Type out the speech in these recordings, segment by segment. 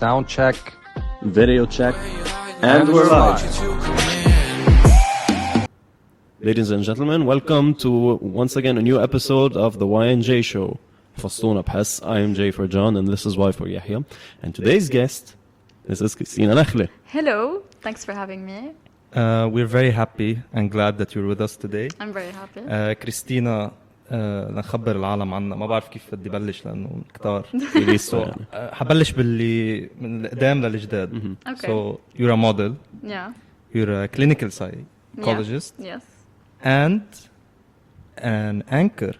Sound check. Video check. And we're live. Ladies and gentlemen, welcome to once again a new episode of the Y&J show. فصلونا بحس. I am Jay for John and this is Y for Yahya. And today's guest is Christina Nakhle. Hello, thanks for having me. We're very happy and glad that you're with us today. I'm very happy. كريستينا نخبر العالم عنها ما بعرف كيف بدي بلش لأنه كتار. حبلش باللي من القدام للجداد. Okay. So you're a model. Yeah. You're a clinical psychologist. Yeah. Yes. And an anchor.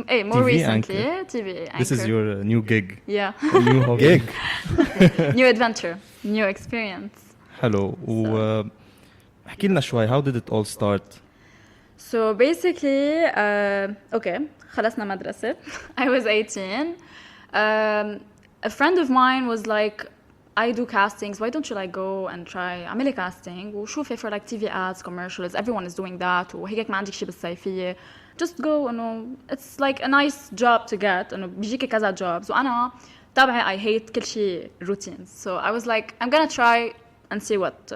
Hey, more TV recently, anchor. TV anchor. This is your new gig. Yeah. New gig. New adventure, new experience. Hello. احكي لنا شوي. How did it all start? So basically, okay, خلصنا مدرسة. I was 18. A friend of mine was like, I do castings. Why don't you like go and try اعملي casting وشوفي for like TV ads, commercials. Everyone is doing that. وهيك ما عندك شيء بالصيفية. Just go. إنه it's like a nice job to get. إنه بيجيكي كذا jobs. وأنا تابعي I hate كل شيء routines. So I was like, I'm gonna try and see what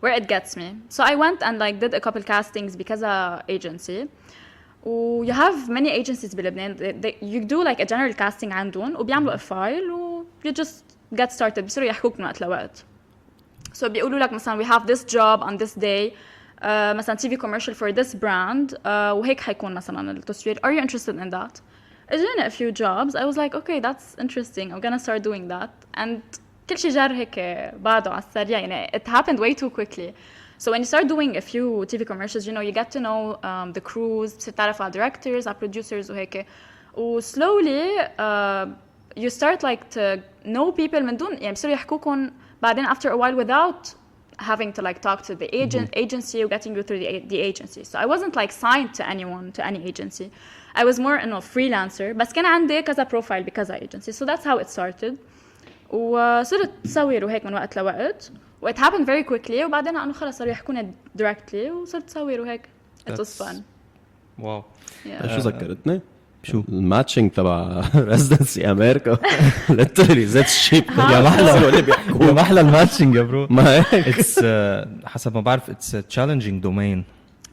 where it gets me. So I went and like did a couple castings because agency. You have many agencies بلبنان. You do like a general casting عندهم وبيعملوا a file و you just get started. بيصيروا يحكوك من وقت لوقت. So بيقولوا لك مثلا we have this job on this day. مثلا TV commercial for this brand. وهيك حيكون مثلا التصوير. Are you interested in that? اجينا a few jobs. I was like, okay, that's interesting. I'm gonna start doing that. And كل شيء جار هيك بعده على السريع يعني it happened way too quickly. So when you start doing a few TV commercials, you know, you get to know the crews, بتصير تعرف على directors, على producers وهيك. slowly you start like to know people من دون يعني بصيروا يحكوكم بعدين after a while without having to like talk to the agency or getting you through the agency. So I wasn't like signed to anyone, to any agency. I was more a freelancer. بس كان عندي كذا profile بكذا agency. So that's how it started. وصرت تصور وهيك من وقت لوقت. It happened very quickly. وبعدين أنا خلاص صاروا يحكوني directly وصرت تصور وهيك. It was fun. Wow. شو ذكرتني؟ شو؟ الماتشنج تبع residency أمريكا. literally that's shit. يا محلى الماتشنج يا برو. ما هيك. It's حسب ما بعرف it's a challenging domain.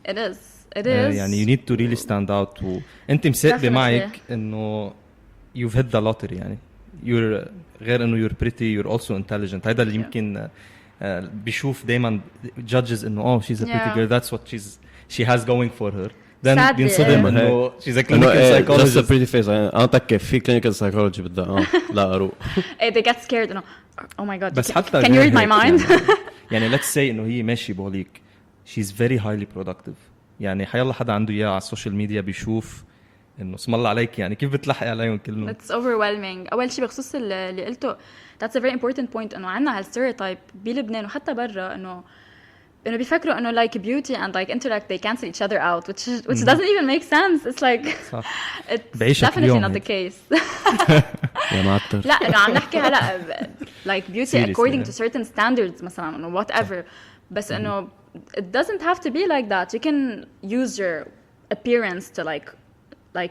It is. It is. يعني you need to really stand out. وأنت مساقبة معك إنه you've hit the lottery يعني. You're غير إنه you're pretty, you're also intelligent. هذا اللي يمكن بيشوف دايما judges إنه she's a pretty girl. That's what she has going for her. Then بينصدم إنه she's a clinical psychologist. Just a pretty face. أنا تكفي في clinical psychology بدها لا أروح. They get scared إنه oh my god. بس حتى can you read my mind? يعني let's say إنه هي ماشي بقوليك she's very highly productive. يعني حيالله حدا عنده إياه على السوشيال ميديا بيشوف إنه اسم الله عليك يعني كيف بتلحقي عليهم كلهم. It's overwhelming. أول شيء بخصوص اللي قلته that's a very important point إنه عنا هالstereotype بلبنان وحتى برا إنه بيفكروا إنه like beauty and like intellect they cancel each other out which doesn't even make sense. It's like it's definitely not the case. يا معطر. لا إنه عم نحكي هلا like beauty according to certain standards مثلا إنه whatever بس إنه it doesn't have to be like that. You can use your appearance to like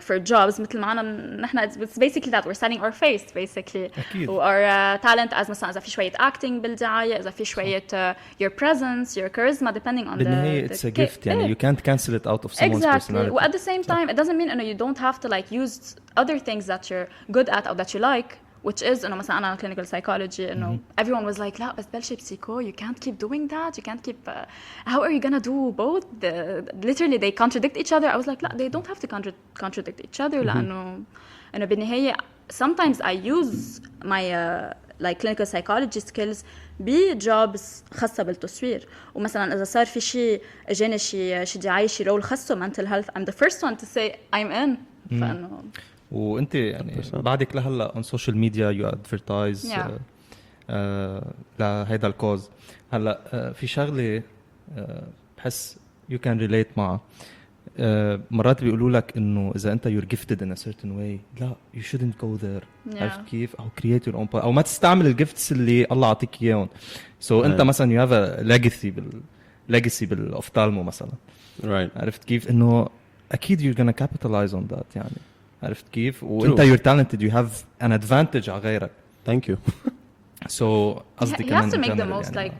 for jobs مثل ما نحن it's basically that we're selling our face basically or our talent as مثلا إذا في شوية acting بالدعاية إذا في شوية your presence your charisma depending on the it's a gift يعني you can't cancel it out of someone's personality. At the same time it doesn't mean you don't have to like use other things that you're good at or that you like which is إنه مثلا أنا clinical psychology إنه everyone was like لا بس بلشي بسيكو you can't keep doing that you can't keep how are you gonna do both literally they contradict each other. I was like لا they don't have to contradict each other لأنه بالنهاية sometimes I use my like clinical psychology skills بjobs خاصة بالتصوير ومثلا إذا صار في شيء جاني شيء دعاية شيء role خاصة mental health I'm the first one to say I'm in. فإنه وانت يعني بعدك لهلا on social media you advertise لهيدا الكوز. هلا في شغله بحس you can relate معها. مرات بيقولوا لك انه اذا انت you're gifted in a certain way لا you shouldn't go there. عرفت كيف؟ او create your own او ما تستعمل الجيفتس اللي الله عطيك اياهم. So انت مثلا you have a legacy بالاوفتالمو مثلا. عرفت كيف؟ انه اكيد you're gonna capitalize on that يعني. عرفت كيف؟ وانت you're talented you have an advantage على غيرك. Thank you. So قصدي he كمان has to in make the general most يعني. like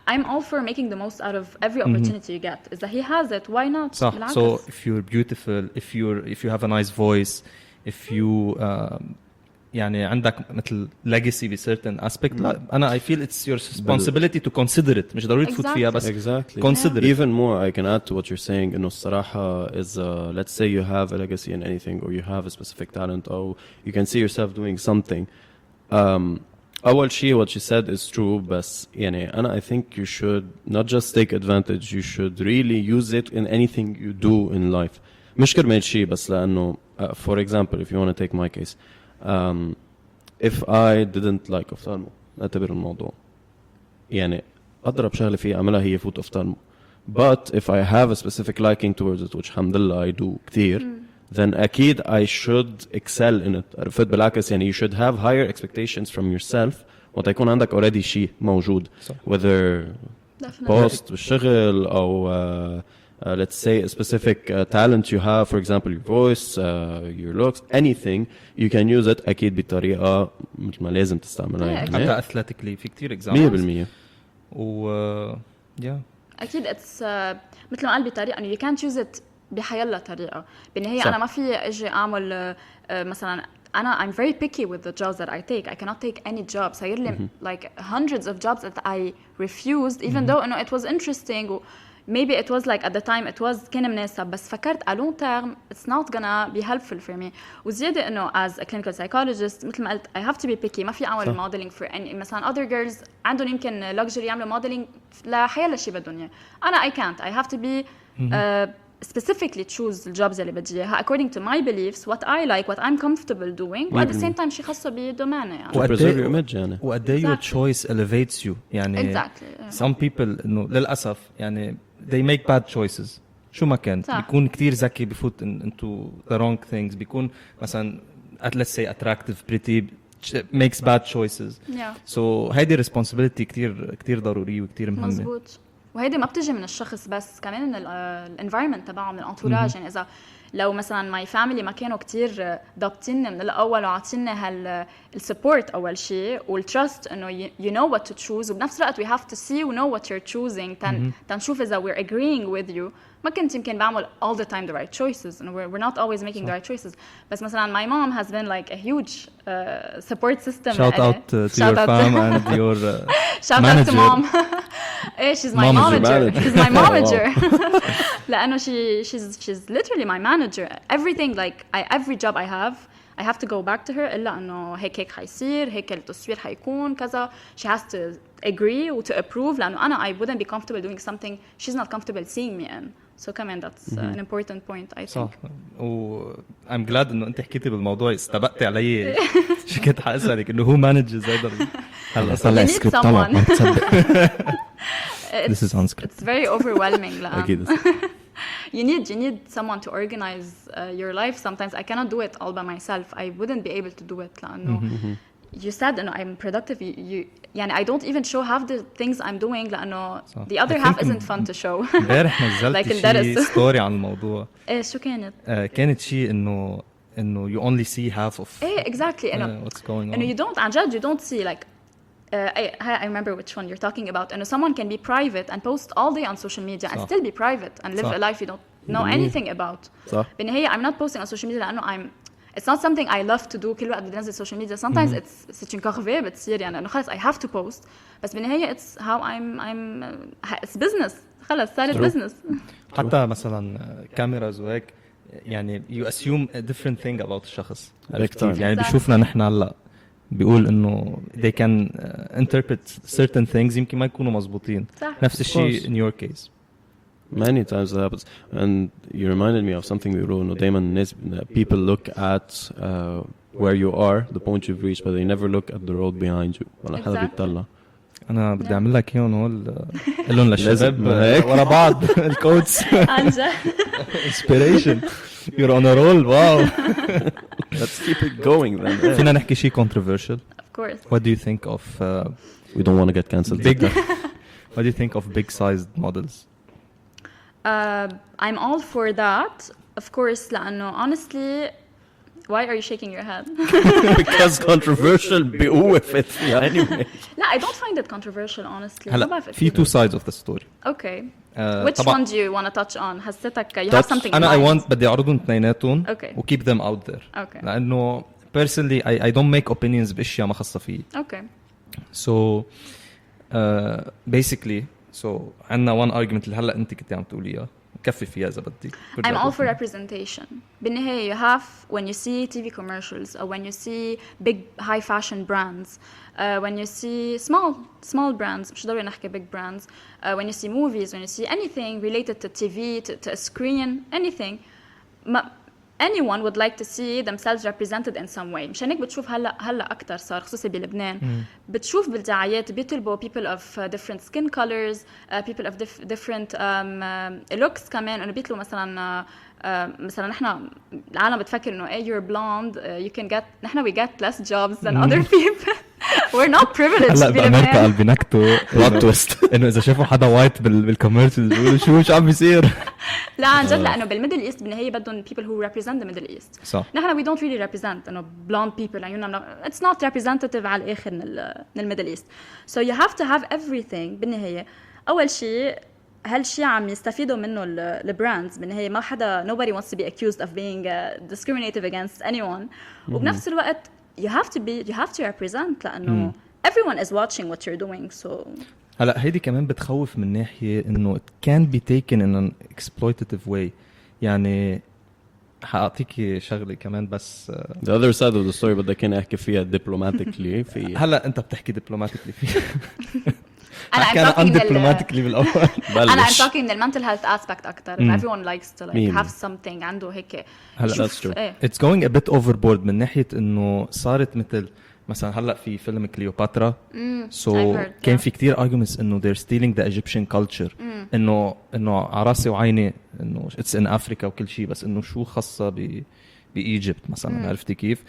I'm all for making the most out of every opportunity you get. Is that he has it, why not? صح. بالعكس. So if you're beautiful, if you have a nice voice, if you يعني عندك مثل legacy ب certain aspect, لا أنا I feel it's your responsibility to consider it. مش ضروري تفوت فيها بس Exactly. consider it. Even more, I can add to what you're saying. إنه الصراحة is let's say you have a legacy in anything, or you have a specific talent, or you can see yourself doing something. أول شيء what she said is true, بس يعني أنا I think you should not just take advantage. You should really use it in anything you do in life. مش كرمال شيء بس لأنه for example, if you want to take my case. If I didn't like أفتالمو نعتبر الموضوع يعني أضرب شغلة فيه أعملها هي فوت أفتالمو, but if I have a specific liking towards it, which الحمد لله I do كتير, then أكيد I should excel in it. عرفت بالعكس يعني you should have higher expectations from yourself وتكون عندك already شيء موجود, whether post بالشغل أو let's say a specific talent you have, for example your voice, your looks, anything, you can use it أكيد بطريقة مثل ما لازم تستعملها يعني. حتى athletically في كتير examples 100%. yeah. اكيد اتس مثل ما قال بطريقه انه you can't use it بحيالله طريقه. بالنهايه صح. انا ما في اجي اعمل مثلا انا I'm very picky with the jobs that I take. I cannot take any job. صاير لي like hundreds of jobs that I refused even though انه it was interesting maybe it was like at the time it was كان مناسب, بس فكرت a long term it's not gonna be helpful for me. وزيادة إنه as a clinical psychologist مثل ما قلت I have to be picky. ما في أعمل modeling for any مثلا other girls عندهم يمكن luxury يعملوا modeling لحيالله شيء بدهم إياه. أنا I can't. I have to be specifically choose the jobs اللي بدي إياها according to my beliefs, what I like, what I'm comfortable doing, و at the same time شيء خاصة بدوماني يعني. To preserve your image يعني. وقد ايه your choice elevates you يعني. Exactly. some people إنه للأسف يعني they make bad choices. شو ما كان صح. بيكون كتير ذكي بفوت into the wrong things. بيكون مثلا let's say attractive, pretty, makes bad choices. Yeah. so هيدي responsibility كتير ضرورية وكتير مهمة. مزبوط. وهيدي ما بتجي من الشخص بس, كمان من الانفايرمنت تبعه, من الانتوراج. يعني اذا لو مثلا ماي فاميلي ما كانوا كتير ضابطيننا من الاول وعاطينا هالسبورت اول شيء والتراست انه you know what to choose, وبنفس الوقت we have to see we know what you're choosing تنشوف اذا we're agreeing with you, ما كنت يمكن بعمل all the time the right choices and we're not always making the right choices. بس مثلا my mom has been like a huge support system. shout out to your fam and your shout manager. out to mom. she's my momager. She's my momager. لأنه she's literally my manager. Everything like every job I have to go back to her إلا إنه هيك حيصير, هيك التصوير حيكون كذا. She has to agree و to approve لأنه أنا I wouldn't be comfortable doing something she's not comfortable seeing me in. So كمان that's an important point I think. صح. I'm glad إنه أنت حكيتي بالموضوع استبقتي علي. شو كنت حأسألك إنه who manages هذا. هلا طلع سكريبت طبعا. ما بتصدق. This is unscripted. It's very overwhelming. أكيد. You need someone to organize your life. Sometimes I cannot do it all by myself. I wouldn't be able to do it. لأنه you said إنه I'm productive. You يعني I don't even show half the things I'm doing لأنه the other half isn't fun to show. امبارح نزلت شيء ستوري عن الموضوع. إيه شو كانت؟ كانت شيء إنه you only see half of. إيه exactly. What's going on. إنه you don't عن جد you don't see like. I remember which one you're talking about. And someone can be private and post all day on social media and still be private and live a life you don't know anything about. بالنهاية I'm not posting on social media لأنه it's not something I love to do. كل وقت بدي نزل social media. Sometimes it's une corvée بتصير يعني إنه خلاص I have to post. بس بالنهاية it's how I'm it's business. خلاص صارت business. حتى مثلا كاميراز وهيك يعني you assume a different thing about الشخص. يعني بيشوفنا نحن هلا بيقول إنه they can interpret certain things يمكن ما يكونوا مزبوطين. نفس الشيء in your case. Many times that happens. And you reminded me of something we wrote. No, Damon, people look at where you are, the point you've reached, but they never look at the road behind you. Exactly. أنا بدي أعمل لك إياهم هول قلهم للشباب ورا بعض الكوتس. Inspiration. You're on a roll. Wow. Let's keep it going then. فينا نحكي شيء controversial. Of course. What do you think of? We don't want to get cancelled. What do you think of big-sized models? I'm all for that. Of course لأنه honestly Why are you shaking your head? because controversial بقوة فيها anyway. لا, I don't find it controversial honestly. ما هلا بعرف في two sides of the story. Okay. Which طبعا one do you want to touch on? حسيتك you have something in أنا I mind. want بدي أعرضهم اثنيناتهم Okay. و keep them out there. Okay. لأنه personally I don't make opinions بأشياء ما خاصة فيي. Okay. So basically so عندنا one argument اللي هلا أنت كنتي عم تقوليها كفي فيها إذا بدك. I'm all for representation. بالنهاية you have when you see TV commercials or when you see big high fashion brands, when you see small brands, مش ضروري نحكي big brands, when you see movies, when you see anything related to TV, to a screen, anything, anyone would like to see themselves represented in some way. مشان هيك بتشوف هلا أكتر صار خصوصي بلبنان بتشوف بالدعايات بيطلبوا people of different skin colors, people of different looks كمان. إنه بيطلبوا مثلا نحن العالم بتفكر إنه you're blonde, you can get نحن we get less jobs than other people. We're not privileged هلا بأمريكا قال بنكتوا plot twist. إنه إذا شافوا حدا وايت بالكوميرشال بيقولوا شو عم بيصير. لا عن جد لأنه بالميدل إيست بالنهاية بدهم people who represent the Middle East. صح. نحن we don't really represent إنه blonde people يعني it's not representative على الآخر من الميدل إيست. So you have to have everything بالنهاية. أول شيء هالشيء عم يستفيدوا منه البراندز بالنهاية. ما حدا nobody wants to be accused of being discriminative against anyone. وبنفس الوقت you have to represent لأنه everyone is watching what you're doing. So هلا هيدي كمان بتخوف من ناحية إنه it can be taken in an exploitative way. يعني حأعطيكي شغلة كمان بس The other side of the story بدي كان أحكي فيها diplomatically في هلا أنت بتحكي diplomatically فيها. أنا أحكي أنا undiplomatically بالأول. أنا I'm talking the mental health aspect أكتر. Everyone likes to like have something عنده هيك. هلا that's true. It's going a bit overboard من ناحية إنه صارت مثلا هلا في فيلم كليوباترا so كان في كتير arguments إنه they're stealing the Egyptian culture. إنه عراسي وعيني إنه it's in Africa وكل شيء بس إنه شو خاصة بإيجيبت مثلا. عرفتي كيف؟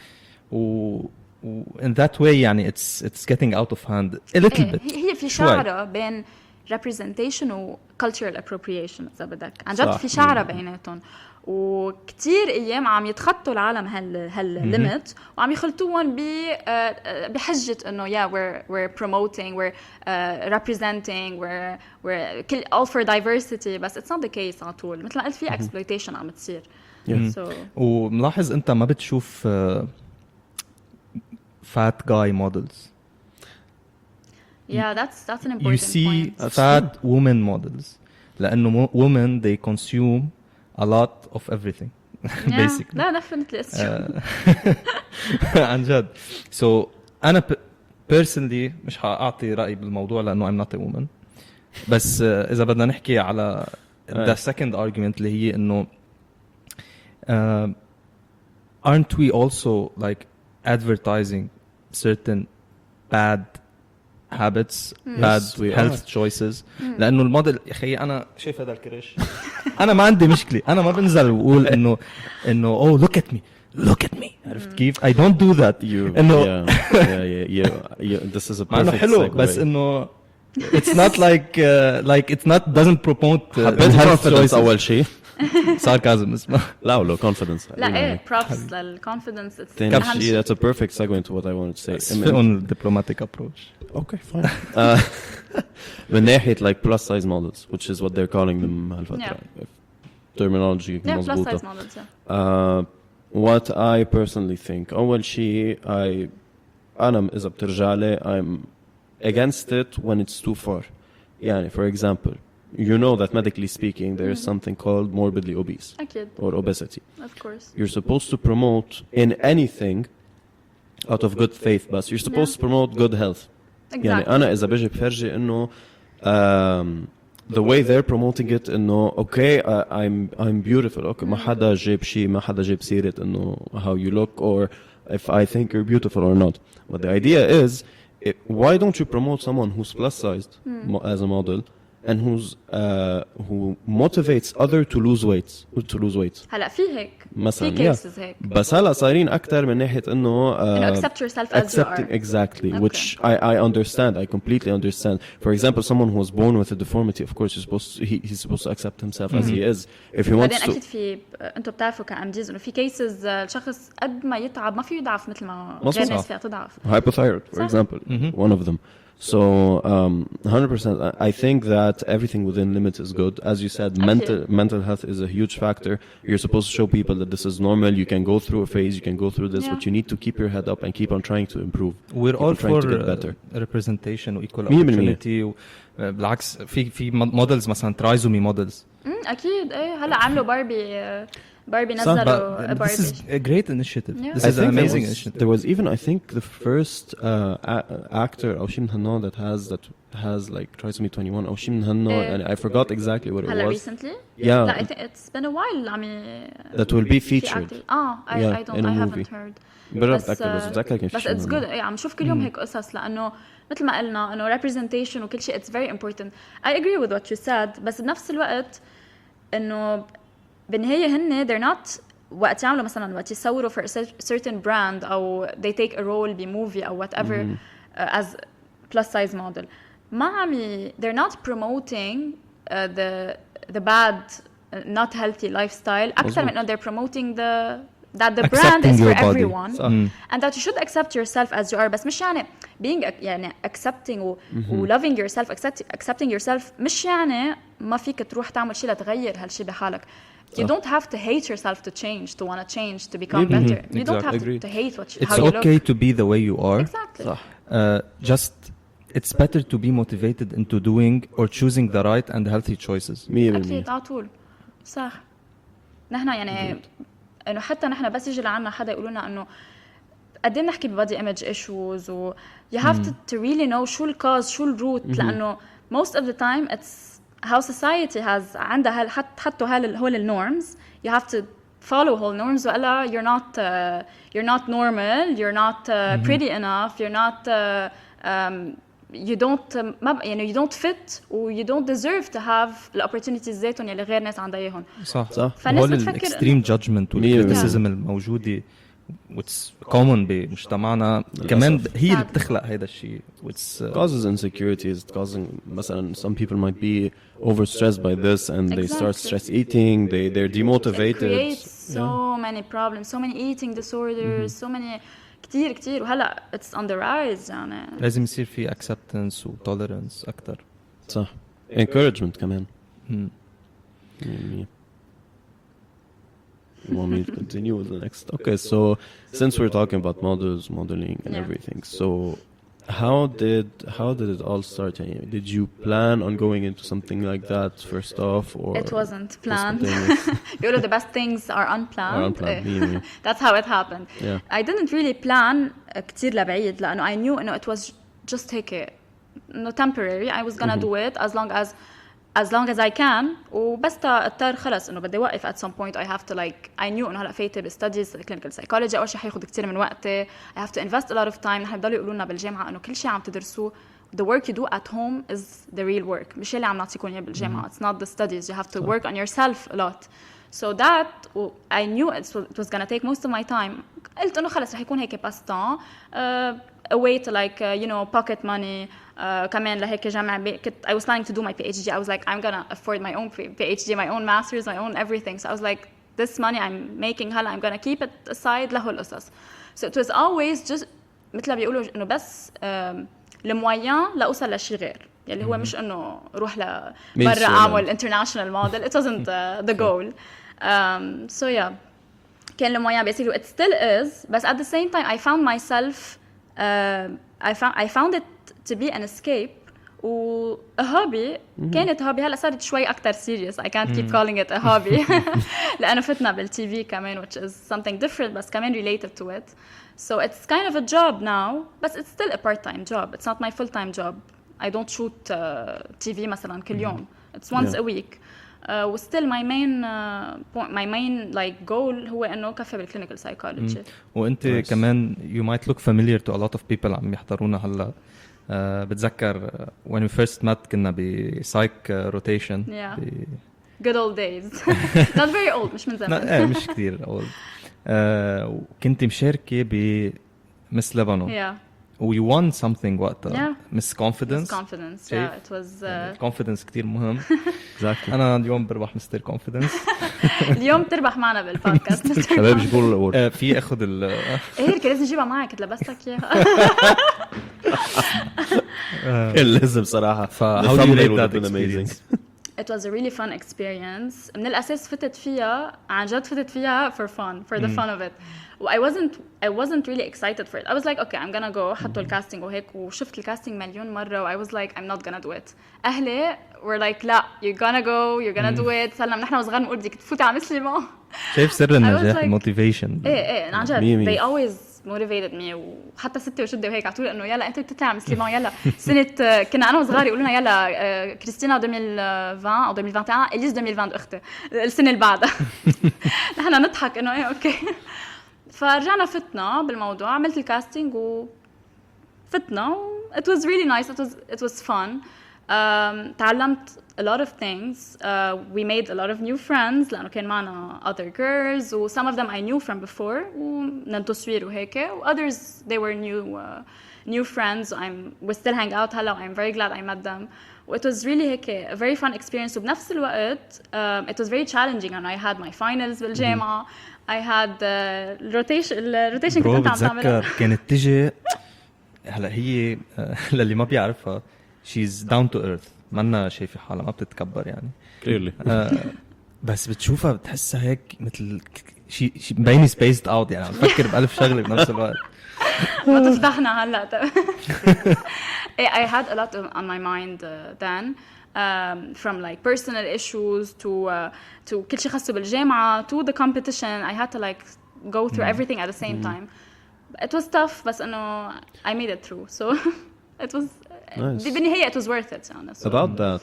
in that way يعني it's getting out of hand a little bit. هي في شعرة بين representation و cultural appropriation إذا بدك. عن جد في شعرة بيناتهم. وكتير أيام عم يتخطوا العالم هالليمت وعم يخلطوهم بحجة إنه we're promoting, we're representing, we're all for diversity. بس it's not the case على طول. مثل ما قلت في exploitation عم تصير. وملاحظ أنت ما بتشوف fat guy models. Yeah, that's an important you see point. fat women models لأنه women they consume a lot of everything. basically. لا definitely it's true. عن جد. So أنا personally مش هأعطي رأي بالموضوع لأنه I'm not a woman. بس إذا بدنا نحكي على the second argument اللي هي إنه aren't we also like advertising certain bad habits, bad health choices. لأنه الموديل يا أخي أنا شايف هذا الكرش أنا ما عندي مشكلة. أنا ما بنزل وأقول إنه oh look at me عرفت كيف؟ I don't do that. إنه this is a perfect حلو segue. بس إنه it's not like it's not doesn't promote health choices أول شيء. sarcasm اسمه. لا confidence. لا props للconfidence. That's a perfect segue into what I wanted to say. On diplomatic approach. Okay, fine. من ناحية like plus size models, which is what they're calling them هالفترة. Terminology plus size models. Yeah. What I personally think أول شيء أنا إذا بترجع لي I'm against it when it's too far. يعني for example you know that medically speaking there is something called morbidly obese or obesity. Of course. You're supposed to promote in anything out of good faith but you're supposed to promote good health. Exactly. يعني أنا إذا بيجي بفرجي إنه the way they're promoting it إنه okay I'm beautiful okay ما حدا جاب شيء ما حدا جاب سيرة إنه how you look or if I think you're beautiful or not. But the idea is why don't you promote someone who's plus sized as a model and who motivates other to lose weight هلا في هيك مثلا في cases هيك بس هلا صايرين اكثر من ناحيه انه accept yourself as you are. exactly Okay. which I understand. I completely understand. For example, someone who was born with a deformity, of course he's supposed to accept himself as he is. If he wants بعدين to اكيد في انتم بتعرفوا كأمديز انه في cases الشخص قد ما يتعب ما فيه يضعف مثل ما مظبوط. غير ناس فيها تضعف. hypothyroid, for صح. example, one of them. So 100%, I think that everything within limits is good. As you said, mental health is a huge factor. You're supposed to show people that this is normal. You can go through a phase, you can go through this, but you need to keep your head up and keep on trying to improve. We're all trying for to get better. representation و equal 100%. opportunity. بالعكس في models مثلا ترايزومي models. اكيد ايه هلا عملوا باربي صح. نزلوا But this باربي. is a great initiative. Yeah. This I is an think amazing initiative. there was even, I think, the first actor أو شيء من هالنوع that has like trisomy 21 أو شيء من هالنوع, and I forgot exactly what it هلا was. recently Yeah, لا I think it's been a while عم that will be featured. I don't in a I movie. haven't heard بس بتذكر كان في بس شيء it's منه. good عم نشوف كل يوم هيك قصص لأنه مثل ما قلنا إنه representation وكل شيء it's very important. I agree with what you said بس بنفس الوقت إنه بالنهاية هن they're not وقت يعملوا مثلا وقت يصوروا for a certain brand أو they take a role بmovie أو whatever as plus size model ما عم they're not promoting the bad not healthy lifestyle أكثر من إنه they're promoting that the brand Accepting is for your body. everyone and that you should accept yourself as you are بس مش يعني being يعني accepting و loving yourself accepting yourself مش يعني ما فيك تروح تعمل شيء لتغير هالشيء بحالك. You don't have to hate yourself to change, to want to change, to become better. You don't have to hate what It's how you okay look. to be the way you are. Exactly. صح. Just it's better to be motivated into doing or choosing the right and healthy choices. 100%. أكيد على طول. صح. نحن يعني إنه حتى نحن بس يجي لعنا حدا يقولوا لنا إنه قد إيه بنحكي ببادي image issues و you have to really know شو الكاز شو الروت لأنه most of the time it's how society has عندها حطوا هول الnorms you have to follow whole norms وإلا you're not normal you're not pretty enough you're not you don't يعني you don't fit و you don't deserve to have the opportunities ذاتهم يلي غير ناس عندها اياهم. صح. فالناس هول بتفكر extreme judgment والكريتيسيزم الموجودة what's common بمجتمعنا كمان هي اللي بتخلق هيدا الشيء causes insecurities causing مثلا some people might be overstressed by this and they start stress eating they're demotivated. It creates so many problems so many eating disorders so many كتير وهلا it's on the rise يعني لازم يصير في acceptance و tolerance أكتر. صح. encouragement كمان. You want me to continue with the next? Okay, so since we're talking about modeling and everything, so how did it all start? Did you plan on going into something like that first off, or it wasn't planned? The best things are unplanned. That's how it happened. Yeah. I didn't really plan كتير لبعيد لأنه I knew إنه it was just هيك temporary. I was gonna do it as long as I can وبس اضطر خلص انه بدي اوقف at some point I have to like I knew انه هلا فايته بستاديز clinical psychology اول شيء حياخذ كثير من وقتي I have to invest a lot of time نحن بضلوا يقولوا لنا بالجامعه انه كل شيء عم تدرسوه the work you do at home is the real work مش اللي عم نعطيكم اياه بالجامعه it's not the studies you have to work on yourself a lot so that I knew it was gonna take most of my time قلت انه خلص رح يكون هيك passe-temps a way to like you know pocket money كمان لهيك جامعة I was planning to do my PhD I was like I'm gonna afford my own PhD my own masters my own everything so I was like this money I'm making هلا I'm gonna keep it aside لهول القصص so it was always just مثل ما بيقولوا إنه بس المويان لأوصل لشيء غير يلي هو مش إنه روح لبرا أعمل international model it wasn't the goal so yeah كان المويان basically it still is but at the same time I found myself I found it to be an escape و a hobby كانت hobby هلا صارت شوي أكتر serious I can't keep calling it a hobby لأنه فتنا بالتي في كمان which is something different بس كمان related to it so it's kind of a job now but it's still a part-time job it's not my full-time job I don't shoot TV مثلا كل يوم it's once a week still my main like goal هو إنه كفي بالclinical psychology وأنت كمان you might look familiar to a lot of people عم يحضرونا هلا بتذكر when we first met كنا بسايك روتيشن. Yeah. Good old days. Not very old, مش من زمان. مش كتير old. وكنت مشاركة بمس لبنان. Yeah. We won something وقتها. Yeah. Miss Confidence. Miss Confidence. Yeah, it was. Confidence كتير مهم. Exactly. أنا اليوم بربح مستر Confidence. اليوم تربح معنا بالبودكاست. شباب جيبوا الأورد. في أخذ إيه كان لازم نجيبها معك كنت لبستك إياها. لازم صراحة. How do you rate that experience? It was a really fun experience. من الأساس فتت فيها عن جد فتت فيها for fun, for the fun of it. I wasn't really excited for it. I was like, okay, I'm gonna go. حطوا الكاستنج وهيك وشفت الكاستنج مليون مرة و I was like, I'm not gonna do it. أهلي were like, لا, you're gonna go, you're gonna do it. صار نحن وصغار نقول بدك تفوتي على مسلمة. شايف سر النجاح motivation. إيه عن جد. They always motivated me وحتى ستي وشدي وهيك عطولي انه يلا انت بتطلع مسلمه يلا سنه كنا انا وصغاري يقولوا لنا يلا كريستينا 2020 او 2021 اليس 2020 اختي السنه اللي بعدها. نحن نضحك انه ايه اوكي. فرجعنا فتنا بالموضوع عملت الكاستنج وفتنا it was really nice, it was fun. تعلمت a lot of things. We made a lot of new friends لأنه كان معنا other girls و some of them I knew from before ومن التصوير وهيك و others they were new friends. we still hang out هلا I'm very glad I met them. It was really هيك a very fun experience وبنفس الوقت it was very challenging and I had my finals بالجامعة. I had الروتيشن كنت أنت عم تعملها. بتذكر كانت تجي هلا هي للي ما بيعرفها she's down to earth منا شايفة حالها ما بتتكبر يعني clearly. بس بتشوفها بتحسها هيك مثل شي مبيني spaced out يعني عم بفكر بألف شغلة بنفس الوقت. ما تفضحنا هلا. I had a lot on my mind then. From like personal issues to كل شيء خاص بالجامعة to the competition. I had to like go through everything at the same time. It was tough بس إنه I made it through so it was nice. بالنهاية it was worth it honestly. About that,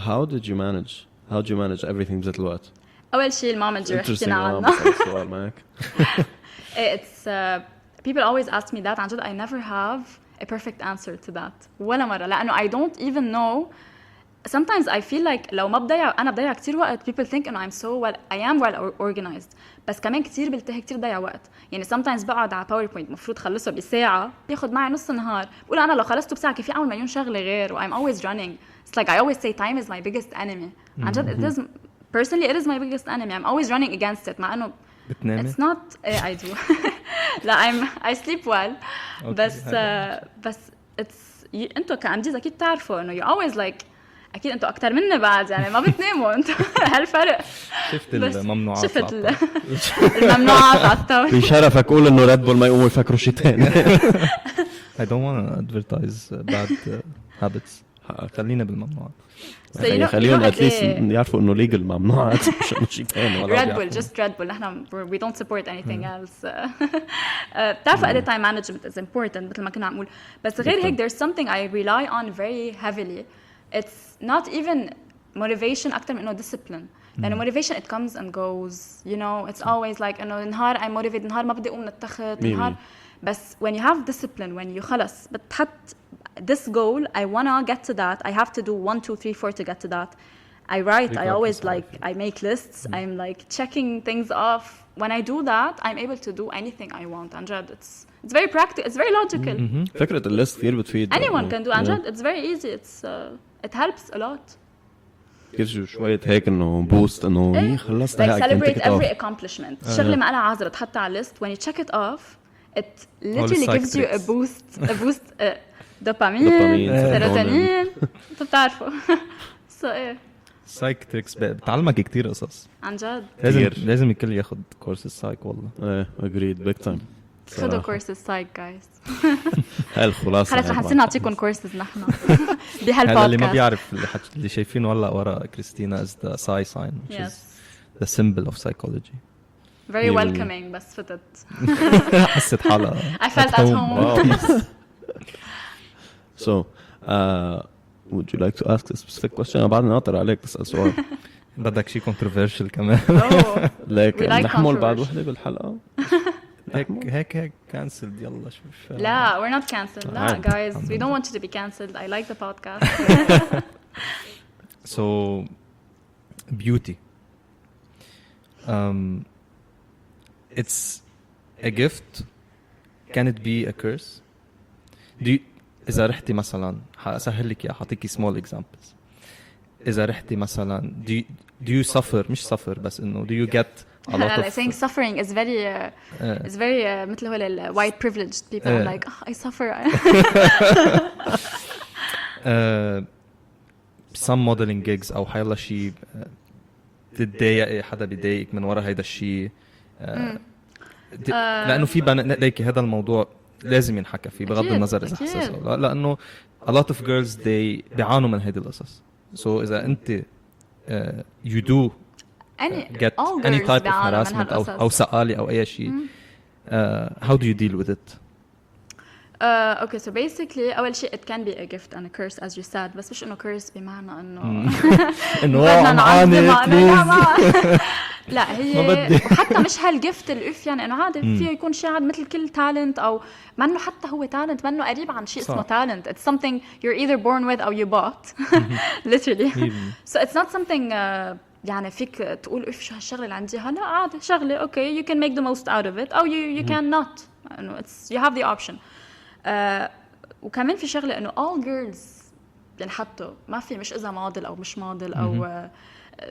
how did you manage everything بذات الوقت؟ أول شيء المانجر حكينا عنه. سؤال معك. It's people always ask me that عن جد I never have a perfect answer to that ولا مرة لأنه I don't even know. Sometimes I feel like لو ما أنا بضيع كتير وقت people think إنه I'm so I am well organized بس كمان كتير بلتهي كتير ضيع وقت يعني sometimes بقعد على PowerPoint مفروض خلصه بساعة بياخد معي نص نهار بقول أنا لو خلصته بساعة كيف أعمل مليون شغلة غير و I'm always running. It's like I always say time is my biggest enemy. عن جد it is personally it is my biggest enemy. I'm always running against it مع إنه بتنامي؟ it's not I do. لا I sleep well بس it's أنتوا كأمجيز أكيد تعرفوا إنه you always like أكيد أنتوا أكتر مني بعد يعني ما بتناموا أنتوا هالفرق. شفت الممنوعات. شفت الممنوعات على الطاولة. بشرفك قول إنه ريد بول ما يقوموا يفكروا شيء تاني. I don't want to advertise bad habits. خلينا بالممنوعات. خليهم اتليست يعرفوا إنه legal ممنوعات مش إنه شيء تاني. Red Bull just Red Bull نحن we don't support anything else. تعرف قد time management is important مثل ما كنا عم نقول بس غير هيك there's something I rely on very heavily. It's not even motivation أكتر من إنه discipline. لأنه motivation it comes and goes. You know, it's always like إنه نهار I'm motivated نهار ما بدي أقوم من التخت نهار. بس when you have discipline when you خلص بتحط this goal I wanna get to that I have to do 1 2 3 4 to get to that. I write I always like I make lists. I'm like checking things off. When I do that I'm able to do anything I want. عن جد it's very practical. It's very logical. فكرة الليست كثير بتفيد. Anyone can do. عن جد it's very easy. It helps a lot. كيف شوية هيك إنه boost إنه خلصت like celebrate every accomplishment. شغلة ما أنا عازرة تحطها على list when you check it off it literally gives you a boost dopamine serotonin أنت بتعرفوا so إيه سايك تريكس بتعلمك كتير قصص عن جد لازم الكل ياخد كورس السايك والله. إيه agreed big time. خدوا كورسز سايك جايز. الخلاصة خلص رح نصير نعطيكم كورسز نحن بهالبودكاست. اللي ما بيعرف اللي شايفينه هلا ورا كريستينا is the psi sign which is the symbol of psychology. Very welcoming بس فتت. حسيت حالها. I felt at home. So would you like to ask a specific question? أنا بعد ناطر عليك تسأل سؤال. بدك شيء controversial كمان. لكن نحمل بعد وحدة بالحلقة. هيك cancelled يلا شوف لا we're not cancelled لا عادي. guys we don't want you to be cancelled I like the podcast So beauty it's a gift can it be a curse إذا رحتي مثلا حأسهل لك إياها حاعطيكي small examples إذا رحتي مثلا do you suffer مش suffer بس إنه do you get a lot like of saying suffering is very مثل هول ال white privileged people I'm like I suffer some modeling gigs أو حيلا شيء تتضايقي حدا بيضايقك من ورا هيدا الشيء لأنه في بنات ليكي هذا الموضوع لازم ينحكى فيه بغض النظر إذا حساس أو لا لأنه a lot of girls they بيعانوا من هيدي القصص so إذا أنت you do get any type of harassment أو سقالي أو أي شيء how do you deal with it okay so basically أول شيء it can be a gift and a curse as you said بس مش إنه curse بمعنى إنه إنه عم عاني لا هي وحتى مش هالجفت الأف يعني إنه عادي فيه يكون شيء عاد مثل كل talent أو ما إنه حتى هو talent ما إنه قريب عن شيء اسمه talent it's something you're either born with or you bought literally so it's not something يعني فيك تقول اف شو هالشغله اللي عندي هلا عادي شغله اوكي you can make the most out of it او you cannot انه it's you have the option وكمان في شغله انه all girls بينحطوا ما في مش اذا موديل او مش موديل او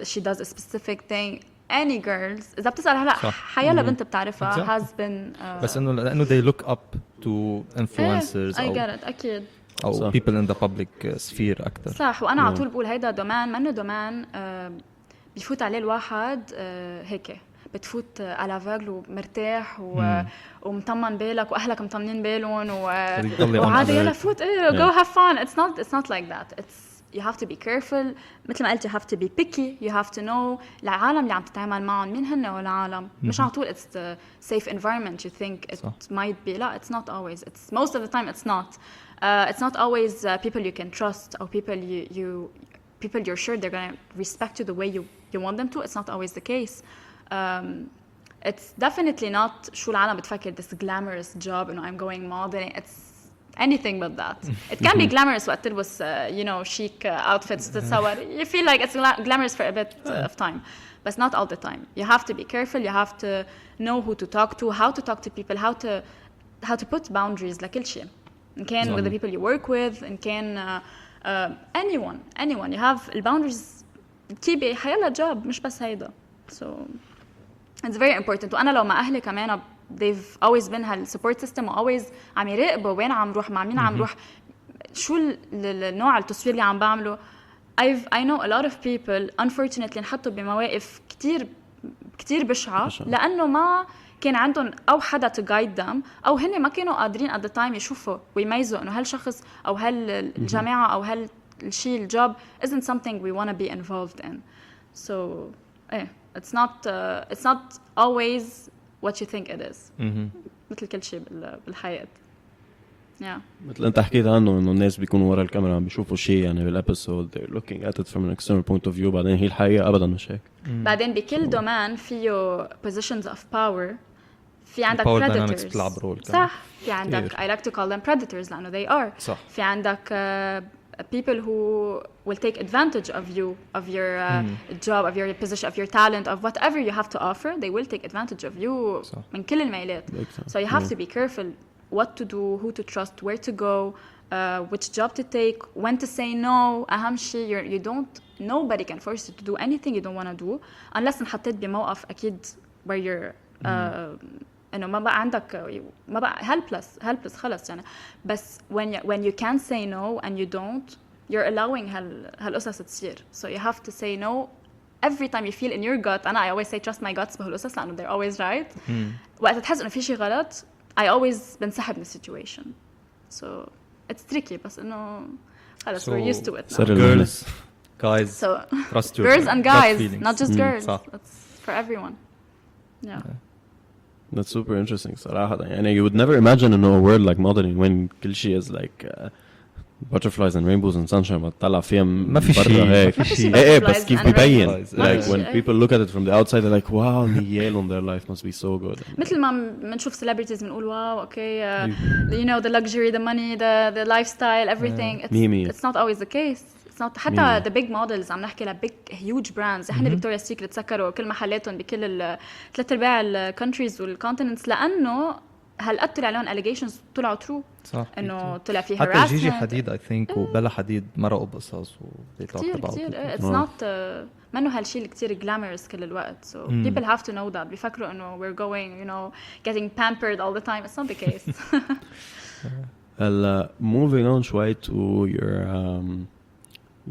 she does a specific thing any girls اذا بتسال هلا حيلا بنت بتعرفها has been بس انه لانه they look up to influencers I get it اكيد او people in the public sphere اكثر صح وانا على طول بقول هيدا دومان منه دومان بيفوت عليه الواحد هيك بتفوت على فاغل ومرتاح ومطمن بالك واهلك مطمنين بالهم وعادي يلا فوت go have fun it's not like that it's you have to be careful مثل ما قلت you have to be picky you have to know العالم اللي عم تتعامل معهم مين هن والعالم مش على طول it's the safe environment you think it might be لا it's not always it's most of the time it's not always people you can trust or people people you're sure they're going to respect you the way you want them to it's not always the case it's definitely not شو العالم بتفكر this glamorous job and I'm going modeling it's anything but that it can be glamorous وقت تلبس you know chic outfits تتصور you feel like it's glamorous for a bit of time but not all the time you have to be careful you have to know who to talk to how to talk to people how to put boundaries لكل شيء إن كان with the people you work with إن كان anyone you have the boundaries كيبي حيلا job مش بس هيدا so it's very important وأنا لو مع أهلي كمان they've always been هال support system always عم يراقبوا وين عم روح مع مين عم روح شو النوع التصوير اللي عم بعمله I know a lot of people unfortunately انحطوا بمواقف كتير بشعة لأنه ما كان عندهم أو حدا to guide them أو هن ما كانوا قادرين at the time يشوفوا ويميزوا إنه هالشخص أو هالجامعة أو هالشيء الجوب isn't something we want to be involved in so it's not always what you think it is مثل كل شيء بالحياة مثل انت حكيت عنه انه الناس بيكونوا ورا الكاميرا عم بيشوفوا شيء يعني بالابيسود they're looking at it from an external point of view بعدين هي الحقيقة ابدا مش هيك بعدين بكل دومان فيه positions of power في عندك predators صح في عندك I like to call them predators لأنه they are صح. في عندك people who will take advantage of you of your job of your position of your talent of whatever you have to offer they will take advantage of you صح. من كل الميلات so you have to be careful what to do who to trust where to go which job to take when to say no أهم شيء you don't nobody can force you to do anything you don't want to do unless انحطيت بموقف أكيد where you're إنه ما بقى عندك ما بقى helpless خلص يعني بس when you can say no and you don't you're allowing هالقصص تصير so you have to say no every time you feel in your gut and I always say trust my guts بهالقصص لأنه they're always right وقت تحس إنه في شيء غلط I always بنسحب من situation so it's tricky بس إنه خلص we're used to it now. girls guys so trust your girls and guys not just girls صح. it's for everyone yeah. That's super interesting صراحة يعني you would never imagine in a world like modeling when كل شيء is like butterflies and rainbows and sunshine ما تطلع فيها ما في برا شيء هيك ما في شيء ايه butterflies بس كيف and بيبين rainbows. like ما when في people look at it from the outside they're like wow the yale on their life must be so good مثل ما بنشوف celebrities بنقول واو okay you know the luxury the money the lifestyle everything ميمي. it's not always the case it's not حتى the big models عم نحكي ل big huge brands احنا فيكتوريا سيكريت سكروا كل محلاتهم بكل 3/4 الكونتريز والكونتيننتس لانه هالقد طلع لهم allegations طلعوا true صح انه طلع في حتى harassment جيجي حديد I think وبلا حديد مرقوا بقصص وبيطلعوا كتير it's not منه هالشيء اللي كتير glamorous كل الوقت so people have to know that بيفكروا انه we're going you know getting pampered all the time it's not the case moving on شوي to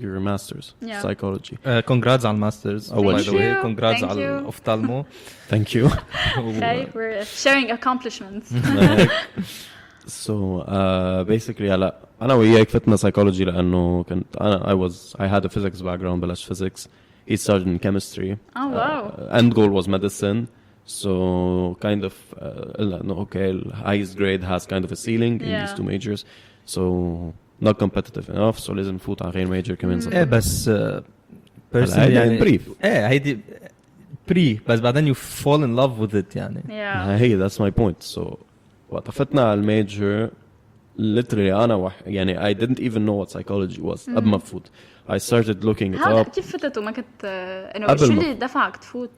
your masters Yeah. psychology congrats على الماسترز أول by the شيء. way congrats Thank على you. الأوفتالمو thank you okay we're sharing accomplishments so basically هلا أنا وياك فتنا psychology لأنه كنت I had a physics background بلاش physics he started in chemistry oh wow end goal was medicine so kind of no, okay highest grade has kind of a ceiling in these Yeah. two majors so not competitive enough so لازم نفوت على غير major كمان ايه بس personally هيدا يعني brief. ايه هيدي بري بس بعدين you fall in love with it يعني yeah هي that's my point so وقت فتنا على الميجر literally أنا يعني I didn't even know what psychology was قبل ما فوت I started looking it هذا up كيف فتت وما كنت انه قبل شو ما- اللي دفعك تفوت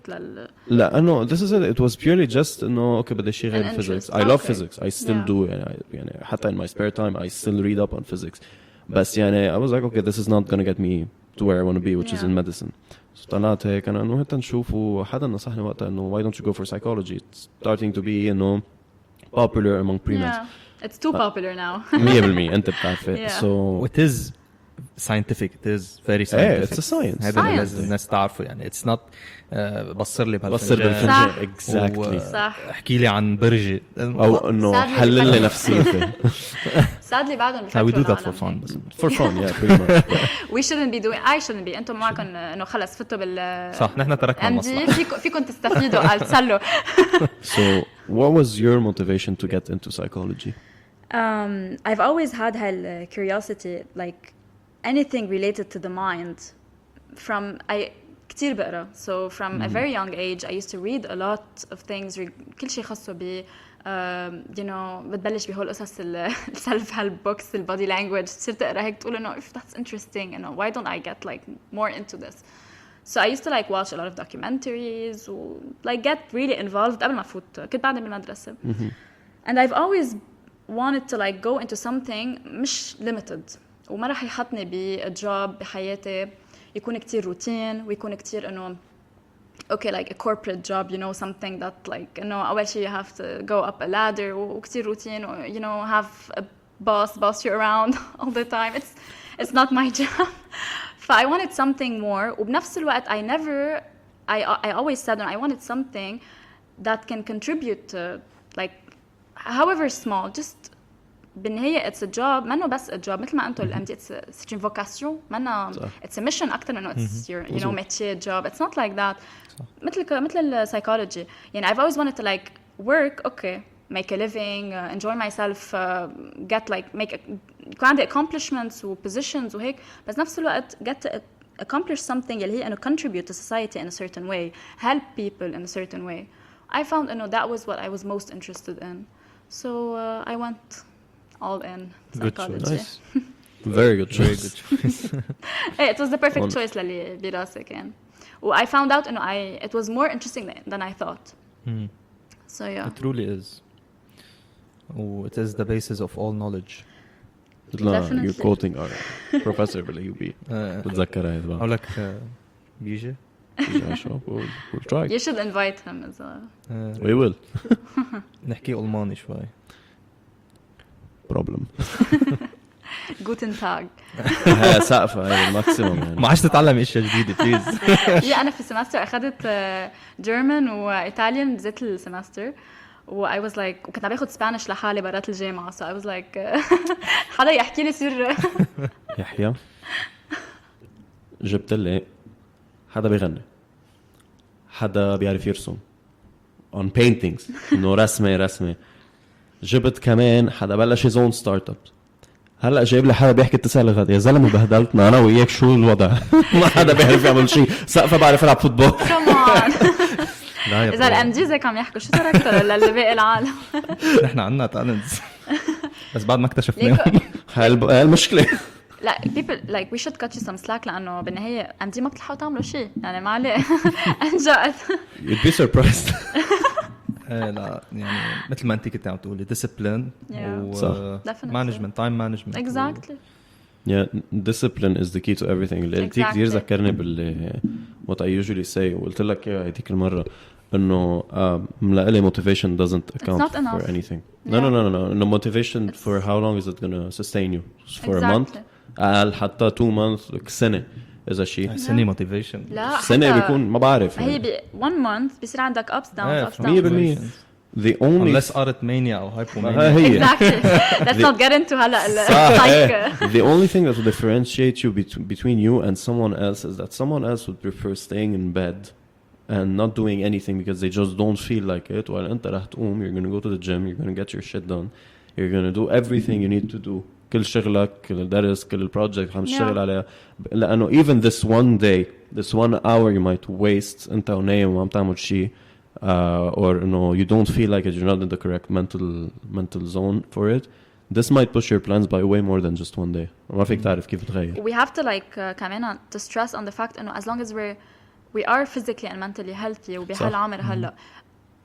لأنه this is it was purely just إنه okay بدي شيء غير An interest. physics I love Okay. physics I still Yeah. do يعني حتى in my spare time I still read up on physics بس يعني I was like okay this is not gonna get me to where I want to be which is Yeah. in medicine so طلعت هيك أنا إنه هتا نشوف وحدا نصحني وقتها إنه why don't you go for psychology it's starting to be إنه popular among pre-meds yeah it's too popular now 100% أنت بتعرف Yeah. so it is scientific it is very it's scientific a science هذا اللي Science. لازم الناس تعرفه يعني it's not بصر لي بصر بهالفنجان صح. بالفنجان exactly صح احكي لي عن برجي أو إنه Sadly حلل لي بفكر. نفسيتي sadly بعدهم we do بفكروا that for fun العالم بس for fun yeah pretty much we shouldn't be doing I shouldn't be انتم معكم انه خلص فتوا بال صح نحن تركنا MD المصلحة فيكم تستفيدوا قال تسلوا So, what was your motivation to get into psychology? I've always had curiosity like anything related to the mind from I كتير بقرا so from a very young age I used to read a lot of things كل شيء خاصه ب you know بتبلش بهول القصص السلف هيلب بوكس البودي لانجويج تصير تقرا هيك تقول انه if that's interesting you know why don't I get like more into this so I used to like watch a lot of documentaries و like get really involved قبل ما أفوت كنت بعدني بالمدرسة and I've always wanted to like go into something مش limited وما راح يحطني بجوب بحياتي يكون كتير روتين ويكون كتير انه okay like a corporate job you know something that like انه اول شيء you have to go up a ladder وكتير روتين you know have a boss you around all the time it's not my job so I wanted something more وبنفس الوقت I always said I wanted something that can contribute to like however small just بالنهاية it's a job منه بس a job مثل ما أنتوا الأمتي it's a vocation منه it's a mission أكتر منه it's your you know métier job it's not like that مثل psychology يعني I've always wanted to like work okay make a living enjoy myself get like يكون عندي accomplishments و positions وهيك بس نفس الوقت get to accomplish something اللي هي إنه contribute to society in a certain way help people in a certain way I found إنه that was what I was most interested in so I went all in psychology. Nice. Very good very choice. good choice Hey, it was the perfect choice للي براسي كان. I found out إنه it was more interesting than I thought. So yeah. it truly is it is the basis of all knowledge لا, Definitely. you're quoting our professor باليوبي. بتذكر هاي أقول لك بيجي We'll try. You should invite him as well. We will. نحكي ألماني شوي Problem. Guten Tag. هاي سقفة هاي الماكسيموم يعني. ما عادش تتعلم اشياء جديده بليز yeah أنا في السمستر أخذت German و Italian بزيت السمستر و I was like وكنت عم باخد Spanish لحالي برات الجامعة so I was like حدا يحكي لي سر يحيى جبت لي حدا بيغني حدا بيعرف يرسم on paintings إنه رسمة جبت كمان حدا بلش his own startup هلا جايب لي حدا بيحكي 9 لغات يا زلمه بهدلتنا انا وياك شو الوضع ما حدا بيعرف يعمل شيء سقفه بعرف العب فوتبول كمان لا يا اذا الامجيزه عم يحكوا شو تركتوا للي باقي العالم نحن عنا تالنتس بس بعد ما اكتشفناهم. هاي المشكله. لا people like we should cut you some slack لانه بالنهايه امجي ما بتلحقوا تعملوا شيء يعني ما عليه انجأت. You'd be surprised. لا يعني مثل ما انت كنت عم تقولي discipline و management time management exactly. Yeah, discipline is the key to everything. اللي كتير ذكرني باللي what I usually say وقلت لك اياها هذيك المره انه ملاقي motivation doesn't account for anything. No, motivation for how long is it gonna sustain you? For a month? حتى 2 months سنة إذا شيء. سنة motivation. لا سنة بيكون ما بعرف. هي ب 1 month بيصير عندك ups downs. 100%. The only unless art mania أو hypomania. Exactly. Let's not get into هلا The only thing that will differentiate you between you and someone else is that someone else would prefer staying in bed and not doing anything because they just don't feel like it. While أنت رح تقوم, you're gonna go to the gym, you're gonna get your shit done, you're gonna do everything you need to do. كل شغلك, كل الدرس, كل البروجكت عم تشتغل عليها. لأنه even this one day, this 1 hour you might waste أنت ونايم وعم تعمل شيء. Or you don't feel like it, you're not in the correct mental zone for it. This might push your plans by way more than just one day. ما فيك تعرف كيف تغير. We have to كمان to stress on the fact إنه as long as we are physically and mentally healthy وبهالعمر هلا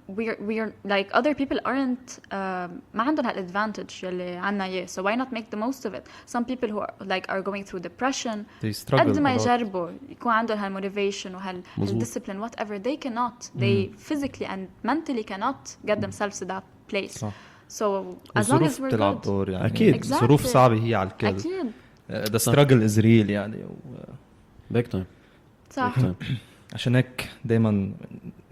we're like other people aren't ما عندهم هالadvantage يلي عنا إياه. So why not make the most of it? Some people who are going through depression قد ما يجربوا يكون عندهم هالmotivation وهالdiscipline whatever they cannot. They physically and mentally cannot get themselves to that place. So as long as we're good. دور يعني. أكيد. ظروف صعبة هي على الكل. أكيد. The struggle is real يعني. Big time. صح. عشان هيك دايما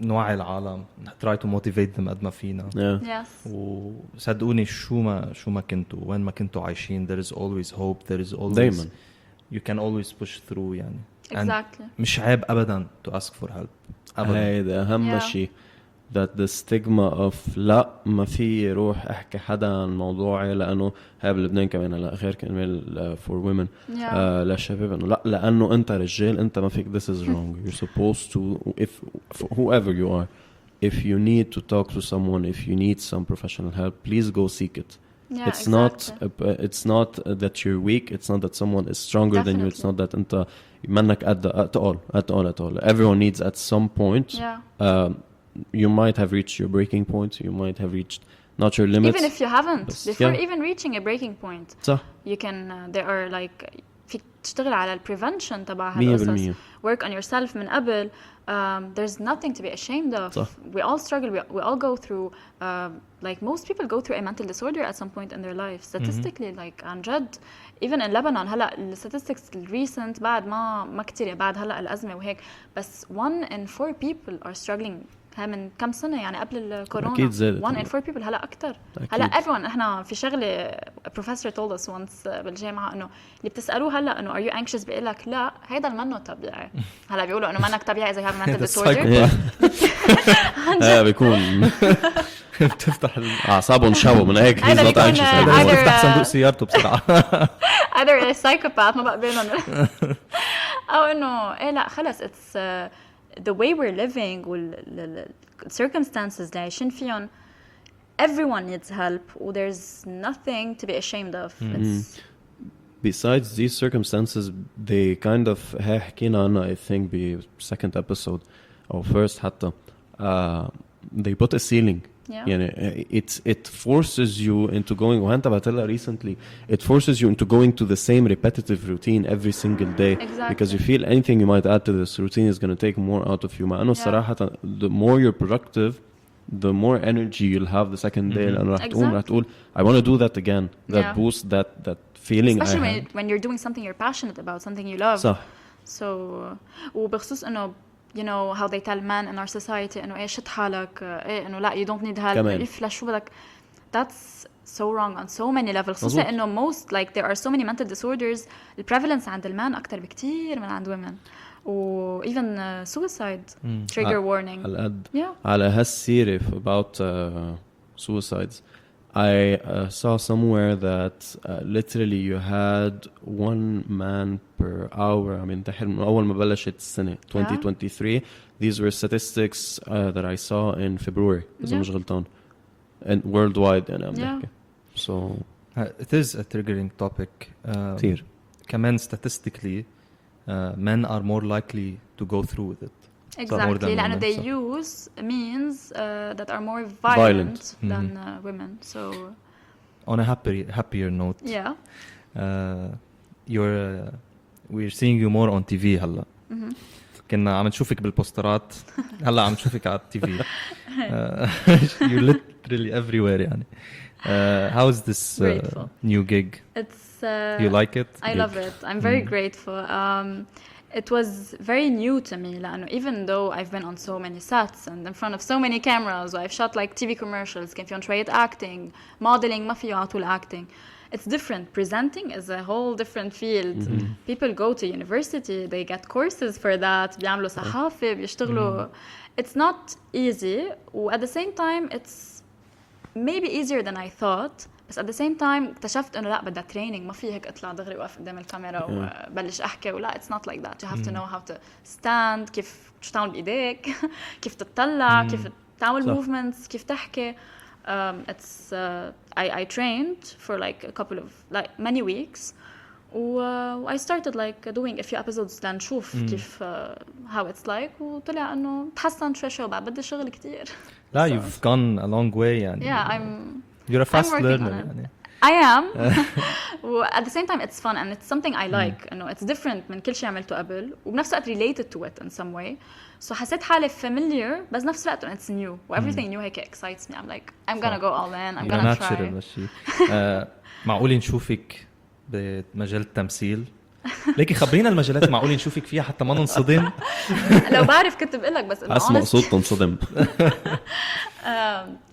نوعي العالم try to motivate them قد ما فينا. Yes. وصدقوني شو ما كنتوا وين ما كنتوا عايشين there is always hope, there is always دايما. you can always push through يعني. Exactly. مش عيب أبدا to ask for help. هذا أهم شيء. That the stigma of لا ما في روح أحكي حدا عن موضوعي لأنه هاي بلبنان كمان هلا غير كمان for women للشباب إنه لا لأنه أنت رجال أنت ما فيك this is wrong. You're supposed to if whoever you are if you need to talk to someone if you need some professional help please go seek it. It's not that you're weak. It's not that someone is stronger than you. It's not that أنت منك at all. Everyone needs at some point. You might have reached your breaking point. You might have reached not your limits. Even if you haven't, before even reaching a breaking point, you can. There are فيك تشتغل على prevention تبع هالقصص. Work on yourself من قبل. There's nothing to be ashamed of. We all struggle. We all go through. Most people go through a mental disorder at some point in their life. Statistically, عن جد. Even in Lebanon هلا statistics recent بعد ما كتير بعد هلا الأزمة وهيك. بس 1 in 4 people are struggling. ها من كم سنة يعني قبل الكورونا. أكيد زادت. 1 in 4 people هلا أكتر. هلا everyone إحنا في شغلة a professor told us once بالجامعة إنه اللي بتسألوه هلا إنه are you anxious بيقول لك لا هيدا المنه طبيعي. هلا بيقولوا إنه منك طبيعي إذا you have mental disorder. بيكون بتفتح أعصابهم شابوا من هيك. هذا بيكون بتفتح صندوق سيارته بسرعة. either a psychopath ما بقى بينهم أو إنه إيه لا خلص it's the way we're living وال circumstances اللي عايشين فيهم everyone needs help و there's nothing to be ashamed of. Besides these circumstances they kind of حكينا عنها I think ب second episode or first حتى they put a ceiling. يعني it forces you into going وانت بعتلها recently it forces you into going to the same repetitive routine every single day because you feel anything you might add to this routine is going to take more out of you مع انه الصراحة the more you're productive the more energy you'll have the second day لأنه رح تقوم رح تقول I want to do that again that boost that feeling especially when you're doing something you're passionate about something you love صح. so وبخصوص انه you know how they tell men in our society إنه إيه شد حالك إيه إنه لا you don't need help إفلا شو بدك that's so wrong on so many levels خصوصا إنه most there are so many mental disorders the prevalence عند المان أكتر بكتير من عند women و even suicide trigger warning على هالسيرة about suicides I saw somewhere that literally you had 1 man per hour. I mean, من أول ما بلشت السنة 2023. These were statistics that I saw in February. إذا مش غلطان. And worldwide أنا عم بحكي. So it is a triggering topic. كتير. كمان statistically, men are more likely to go through with it. Exactly, لأنه they use means that are more violent than women. So, on a happier note, we're seeing you more on TV هلا. كنا عم نشوفك بالبوسترات، هلا عم نشوفك على التي you're literally everywhere يعني. How is this new gig? It's you like it? I love it. I'm very grateful. It was very new to me لأنه even though I've been on so many sets and in front of so many cameras, I've shot like TV commercials, كان فيهم شوية acting, modeling ما فيه على طول acting. It's different. Presenting is a whole different field. People go to university, they get courses for that, بيعملوا صحافة, بيشتغلوا. It's not easy. و at the same time, it's maybe easier than I thought. بس at the same time اكتشفت انه لا بدها training ما في هيك اطلع دغري واقف قدام الكاميرا وبلش احكي ولا it's not like that. You have to know how to stand, كيف شو تعمل بايديك, كيف تطلع, كيف تعمل movements, كيف تحكي. It's I trained for like a couple of like many weeks. I started like doing a few episodes لنشوف كيف how it's like وطلع انه تحسن شوي بعد بدي شغل كتير. لا you've gone a long way يعني. Yeah, You're a fast learner يعني. I am. At the same time it's fun and it's something I like. انه it's different من كل شيء عملته قبل وبنفس الوقت related to it in some way. So حسيت حالي familiar بس نفس الوقت it's new. Everything new هيك excites me. I'm like I'm gonna go all in. I'm gonna try. معقول نشوفك بمجال التمثيل؟ ليكي خبرينا المجالات معقول نشوفك فيها حتى ما ننصدم. لو بعرف كنت بقول لك بس اسمع مقصود تنصدم.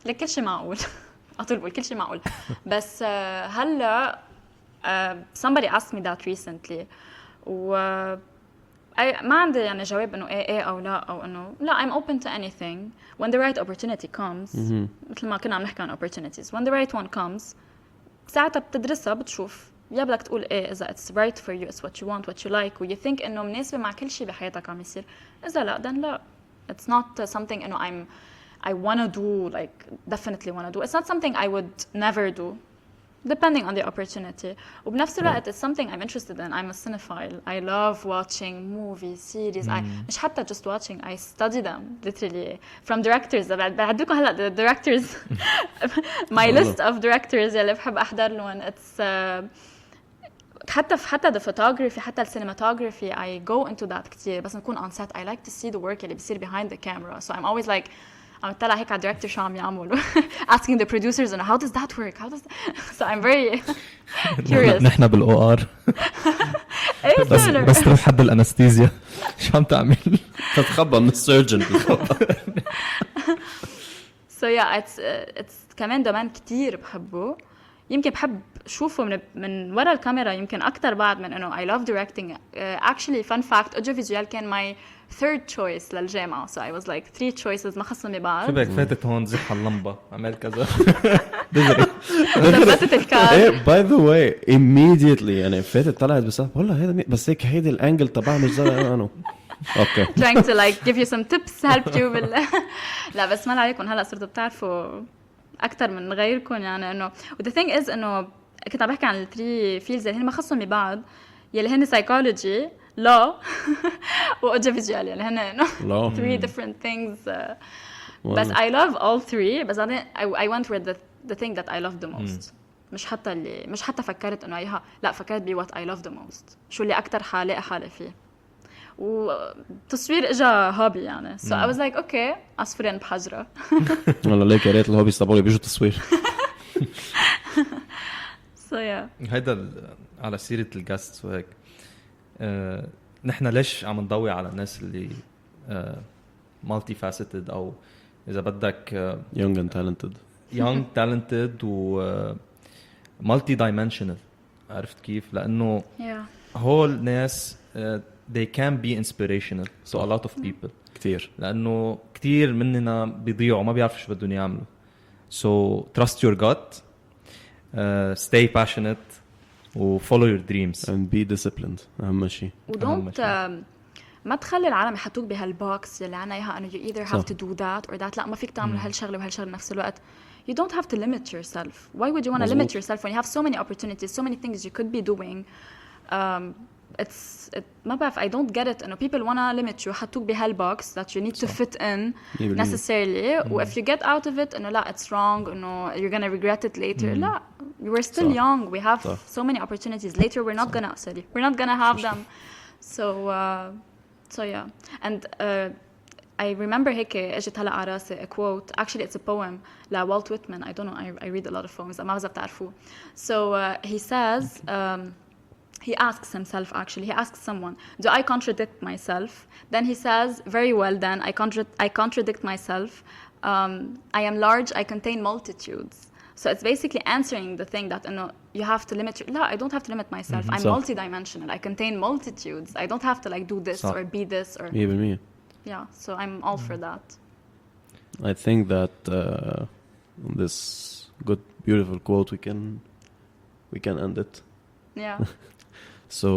لكل شيء معقول. أطول بقول كل شيء معقول. بس هلا somebody asked me that recently ما عندي يعني جواب إنه إيه أو لا أو إنه لا I'm open to anything when the right opportunity comes. مثل ما كنا عم نحكي عن opportunities. When the right one comes ساعتها بتدرسها بتشوف يا بدك تقول إيه إذا it's right for you, it's what you want, what you like, و you think إنه مناسبة مع كل شيء بحياتك عم يصير. إذا لا then لا. It's not something إنه I want to do, like definitely want to do. It's not something I would never do, depending on the opportunity. وبنفس الوقت it's something I'm interested in. I'm a cinephile. I love watching movies, series. مش حتى just watching. I study them literally from directors. بعدكم هلا the directors. My list of directors اللي بحب أحضر لهم. It's حتى the photography, حتى cinematography. I go into that كتير. بس نكون on set. I like to see the work اللي بيصير behind the camera. So I'm always like عم تطلع هيك على director شو عم يعمل asking the producers and how does that work, how does that... so I'm very curious. نحن بالأو آر بس تروح حد الأنستيزيا شو عم تعمل تتخبى من السيرجن. so yeah it's كمان دومان كتير بحبه. يمكن بحب شوفه من ورا الكاميرا يمكن أكتر بعد من إنه I love directing. Actually fun fact audiovisual كان my third choice للجامعة. So I was like 3 choices ما خصني بعض. شو بك فاتت هون زح اللمبة عمل كذا. ثبتت الكار. By the way immediately يعني فاتت طلعت والله هذا بس هيك هيدي الانجل تبعه مش زي أنا. Okay. Trying to like give you some tips help you لا بس ما عليكم هلا صرتوا بتعرفوا أكتر من غيركم يعني إنه the thing is إنه كنت عم بحكي عن ال 3 fields اللي هن ما خصهم ببعض يلي هن psychology, law و audiovisual يعني هن 3 different things. بس I love all 3 بس I went with the thing that I love the most. مش حتى فكرت إنه أيها لا فكرت ب what I love the most شو اللي أكتر حالي فيه. وتصوير اجا هابي يعني. So I was like okay عصفورين بحجرة. والله ليك يا ريت الهوبي تبعولي بيجوا تصوير. So yeah. هيدا على سيرة الجاست وهيك نحن ليش عم نضوي على الناس اللي multi faceted أو إذا بدك young and talented و multi dimensional. عرفت كيف؟ لأنه هول ناس they can be inspirational to a lot of people. كتير. لأنه كتير مننا بيضيعوا ما بيعرفوا شو بدهم يعملوا. So trust your gut stay passionate و follow your dreams. and be disciplined أهم شيء. ودونت ما تخلي العالم يحطوك بهالبوكس اللي عنا اياها انه you either have صح. to do that or that. لا ما فيك تعمل هالشغله وهالشغله بنفس الوقت. You don't have to limit yourself. Why would you want to limit yourself when you have so many opportunities, so many things you could be doing? ما بعرف, I don't get it. انه people wanna limit you, حطوك بهالبوكس that you need to fit in necessarily. و if you get out of it انه لا it's wrong, انه you're gonna regret it later. لا, we're still young. We have so many opportunities. Later we're not gonna we're not gonna have them. So yeah. And I remember هيك اجت هلا على راسي a quote. Actually it's a poem لا Walt Whitman. I don't know, I read a lot of poems. ما بعرف تعرفوه. So he says he asks himself, actually he asks someone, do I contradict myself? Then he says, very well then, I contradict myself. I am large, I contain multitudes. So it's basically answering the thing that you have to limit no, I don't have to limit myself. I'm multidimensional. I contain multitudes. I don't have to like do this or be this or 100%. yeah, so I'm all for that. I think that this good beautiful quote we can end it. Yeah. So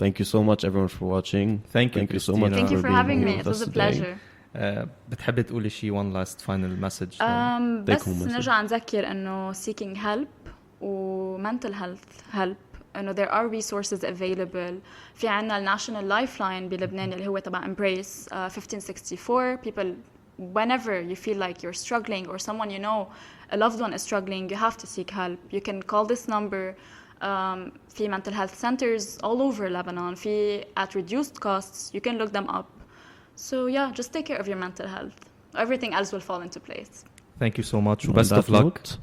thank you so much everyone for watching. Thank you so much. Thank you for being having here me. with It us was a today. pleasure. بتحبي تقولي شيء one last final message? بس home message. نرجع نذكر انه seeking help و mental health help انه there are resources available. في عنا ال National Lifeline بلبنان اللي هو تبع Embrace 1564. People, whenever you feel like you're struggling or someone you know, a loved one is struggling, you have to seek help. You can call this number. في mental health centers all over Lebanon. في at reduced costs. You can look them up. So yeah, just take care of your mental health. Everything else will fall into place. Thank you so much. On Best that of luck. note,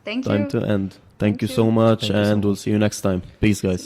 Thank you. time to end. Thank you you. so much, Thank you so and much. we'll see you next time. Peace, guys.